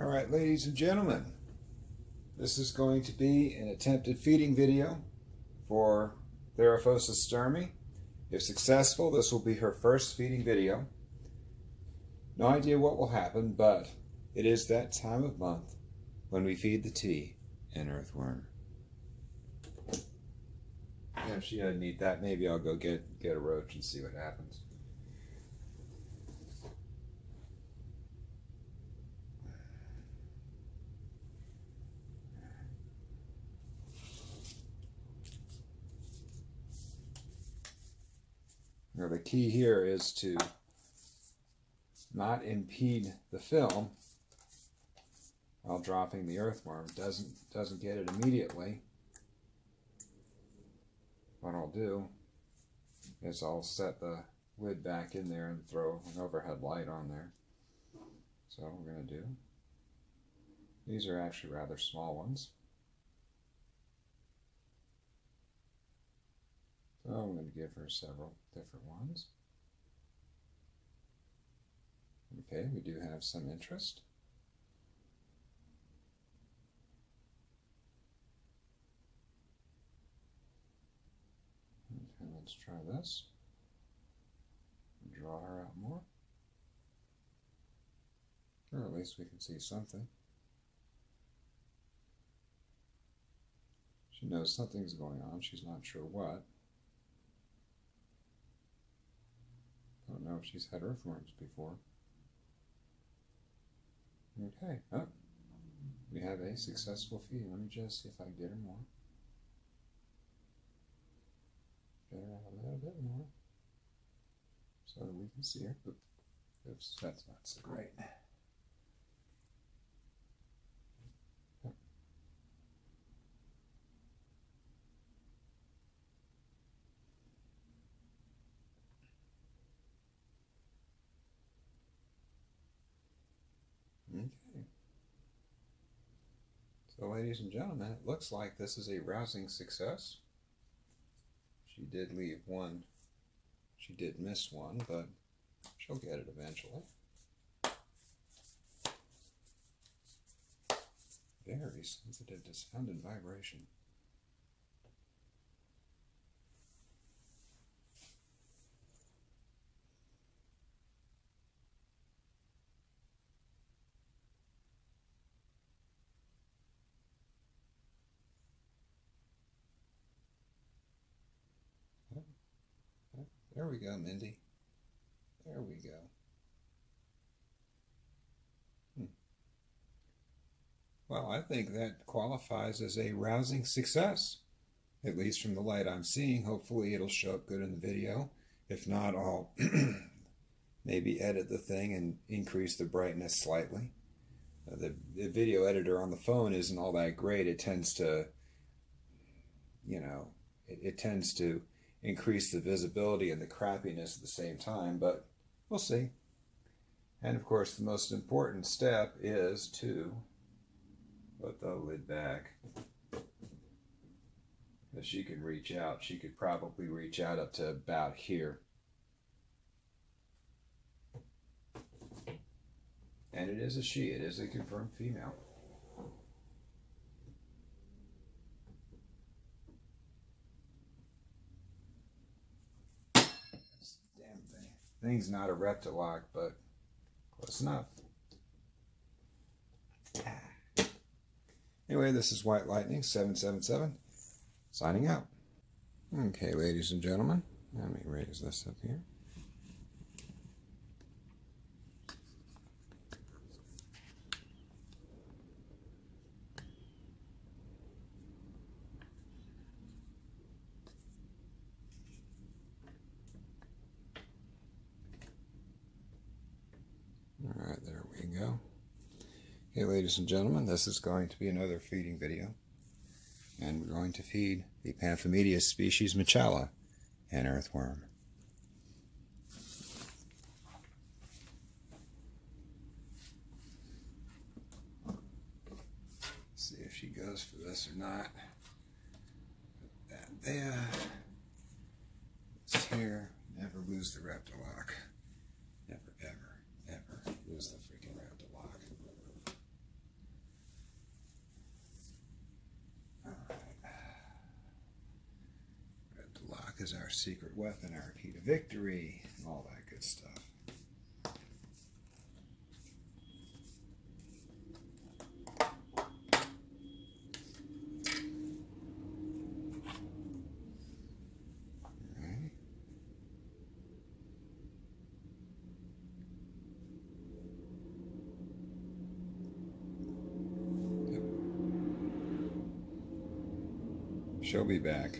All right, ladies and gentlemen, this is going to be an attempted feeding video for Persephone stirmi. If successful, this will be her first feeding video. No idea what will happen, but it is that time of month when we feed the tea an earthworm. And if she doesn't eat that, maybe I'll go get a roach and see what happens. Now the key here is to not impede the film while dropping the earthworm. Doesn't get it immediately. What I'll do is I'll set the lid back in there and throw an overhead light on there. So what we're going to do, these are actually rather small ones. So I'm going to give her several different ones. Okay, we do have some interest. Okay, let's try this. Draw her out more. Or at least we can see something. She knows something's going on. She's not sure what. Don't know if she's had earthworms before. Okay, oh, we have a successful feed. Let me just see if I can get her more. Get her out a little bit more so that we can see her. Oops, that's not so great. Okay. So ladies and gentlemen, it looks like this is a rousing success. She did leave one. She did miss one, but she'll get it eventually. Very sensitive to sound and vibration. There we go, Mindy. There we go. Well, I think that qualifies as a rousing success, at least from the light I'm seeing. Hopefully it'll show up good in the video. If not, I'll maybe edit the thing and increase the brightness slightly. The video editor on the phone isn't all that great. It tends to, you know, it tends to increase the visibility and the crappiness at the same time, but we'll see. And of course, the most important step is to put the lid back. If she can reach out, she could probably reach out up to about here. And it is a she, it is a confirmed female. Thing's not a reptilock, but close enough. Anyway, this is White Lightning 777 signing out. Okay, ladies and gentlemen, let me raise this up here. All right, there we go. Okay, ladies and gentlemen, this is going to be another feeding video. And we're going to feed the Pamphobeteus species machala, an earthworm. See if she goes for this or not. Put that there. It's here. Never lose the reptilock. Never, ever, ever lose the freaking reptilock. is our secret weapon, our key to victory, and all that good stuff. She'll be back.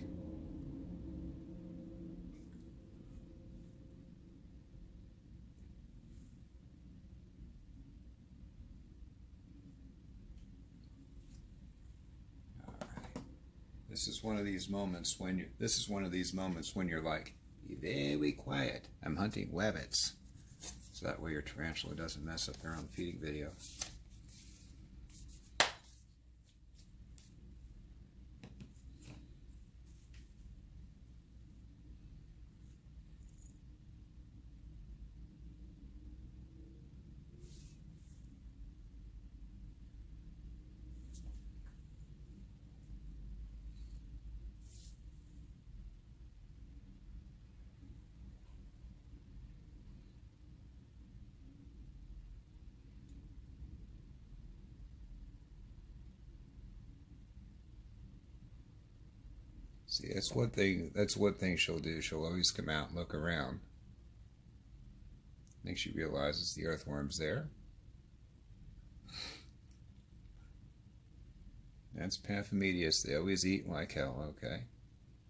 All right. This is one of these moments when you're like, be very quiet. I'm hunting rabbits. So that way your tarantula doesn't mess up their own feeding video. See, that's one thing she'll do. She'll always come out and look around. I think she realizes the earthworm's there. That's Pamphobeteus. They always eat like hell. Okay.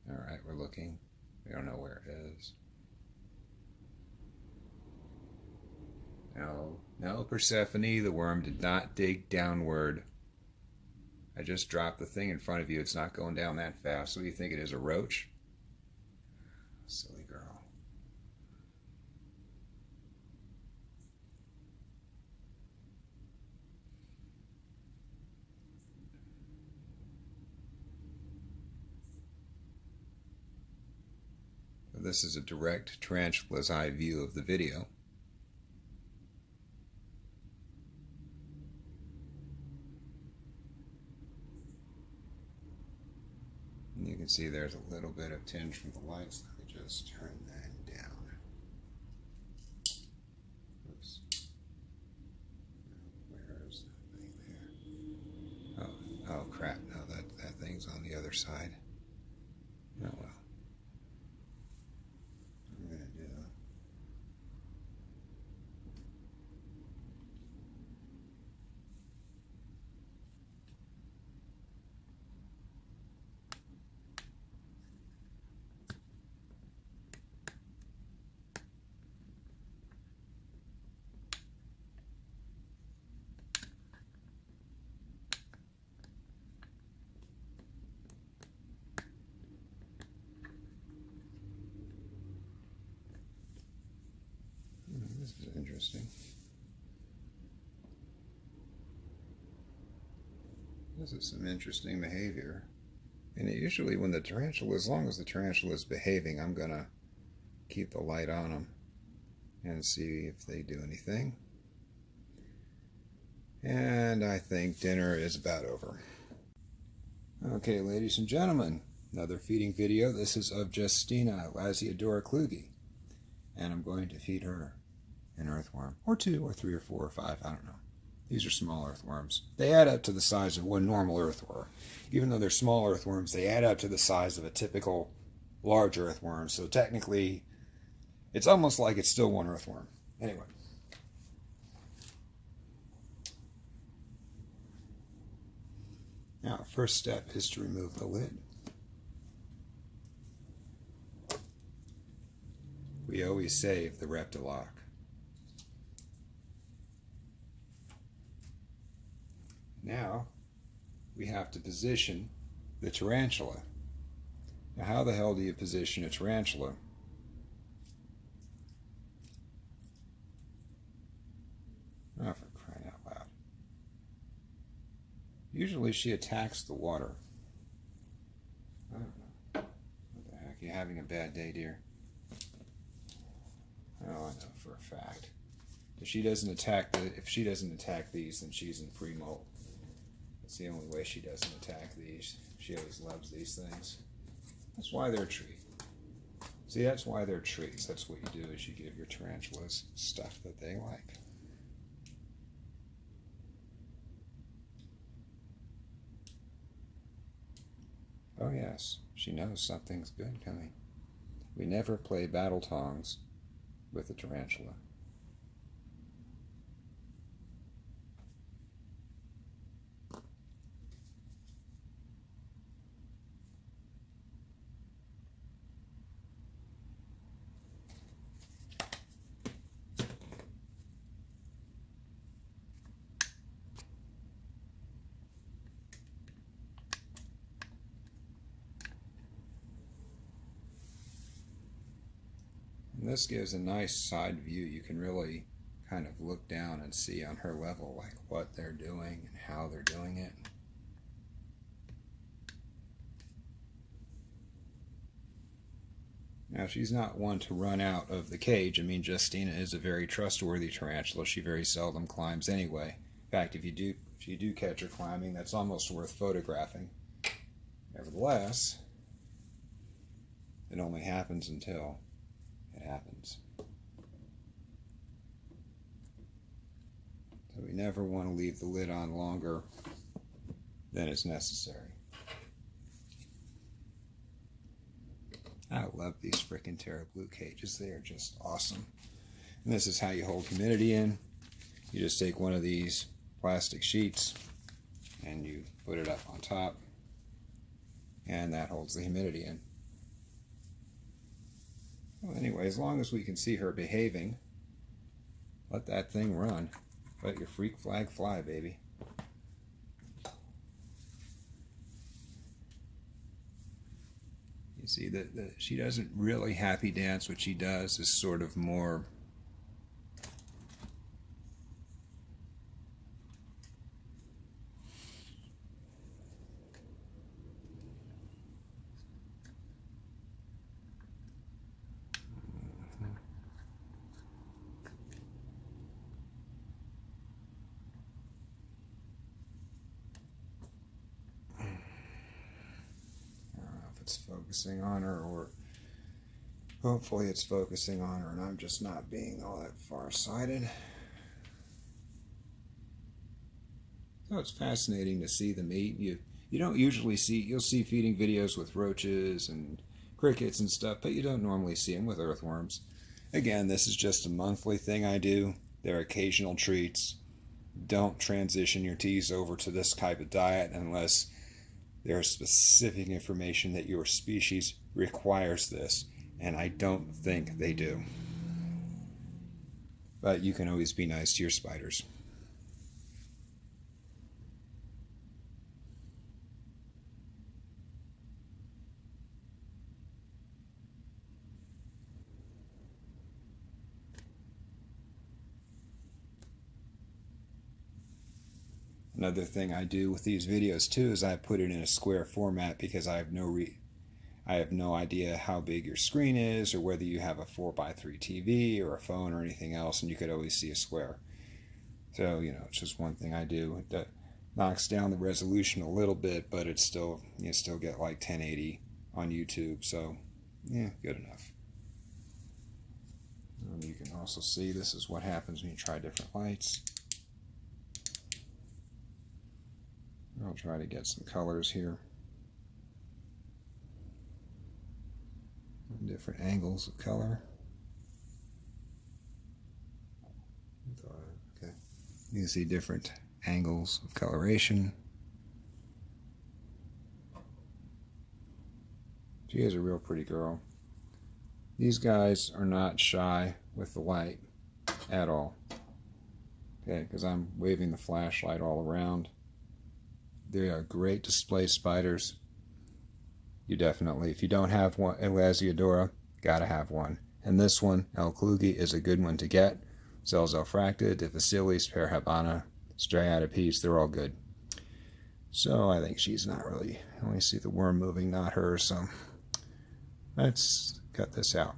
Alright, we're looking. We don't know where it is. No, Persephone, the worm did not dig downward. I just dropped the thing in front of you. It's not going down that fast. What do you think it is, a roach? Silly girl. This is a direct tarantula's eye view of the video. You can see there's a little bit of tinge from the lights. Let me just turn that down. Oops. Where is that thing there? Oh crap. No, that thing's on the other side. Oh well. I'm going to do This is interesting. This is some interesting behavior. And usually when the tarantula, as long as the tarantula is behaving, I'm going to keep the light on them and see if they do anything. And I think dinner is about over. Okay, ladies and gentlemen, another feeding video. This is of Justina, Lasiodora klugi. And I'm going to feed her an earthworm, or 2, or 3, or 4, or 5, I don't know. These are small earthworms. They add up to the size of one normal earthworm. Even though they're small earthworms, they add up to the size of a typical large earthworm. So technically, it's almost like it's still one earthworm. Anyway. Now, first step is to remove the lid. We always save the reptilock. Now, we have to position the tarantula. Now, how the hell do you position a tarantula? Oh, for crying out loud. Usually she attacks the water. I don't know. What the heck? You having a bad day, dear? Oh, I know for a fact. If she doesn't attack these, then she's in pre-molt. That's the only way she doesn't attack these. She always loves these things. That's why they're a treat. See, that's why they're treats. That's what you do, is you give your tarantulas stuff that they like. Oh yes, she knows something's good coming. We never play battle tongs with a tarantula. And this gives a nice side view. You can really kind of look down and see on her level like what they're doing and how they're doing it. Now, she's not one to run out of the cage. I mean, Justina is a very trustworthy tarantula. She very seldom climbs anyway. In fact, if you do catch her climbing, that's almost worth photographing. Nevertheless, it only happens until it happens. So we never want to leave the lid on longer than is necessary. I love these frickin' Terra Blue cages. They are just awesome. And this is how you hold humidity in. You just take one of these plastic sheets and you put it up on top, and that holds the humidity in. Well, anyway, as long as we can see her behaving, let that thing run. Let your freak flag fly, baby. You see that she doesn't really happy dance. What she does is sort of more it's focusing on her, or hopefully it's focusing on her and I'm just not being all that far-sighted. So it's fascinating to see them eat. You don't usually see, you'll see feeding videos with roaches and crickets and stuff, but you don't normally see them with earthworms. Again, this is just a monthly thing I do. They're occasional treats. Don't transition your teas over to this type of diet unless there's specific information that your species requires this, and I don't think they do. But you can always be nice to your spiders. Another thing I do with these videos too is I put it in a square format, because I have no idea how big your screen is or whether you have a 4x3 TV or a phone or anything else, and you could always see a square. So, you know, it's just one thing I do. It knocks down the resolution a little bit, but it's still, you still get like 1080 on YouTube, so yeah, good enough. And you can also see this is what happens when you try different lights. I'll try to get some colors here. Different angles of color. Okay. You can see different angles of coloration. She is a real pretty girl. These guys are not shy with the light at all. Okay, because I'm waving the flashlight all around. They are great display spiders. You definitely, if you don't have one, Elasiodora, gotta have one. And this one, El Klugi, is a good one to get. Zelzelfracta, Difficilis, Perhabana, Striatopes, they're all good. So I think she's not really, I only see the worm moving, not her, so let's cut this out.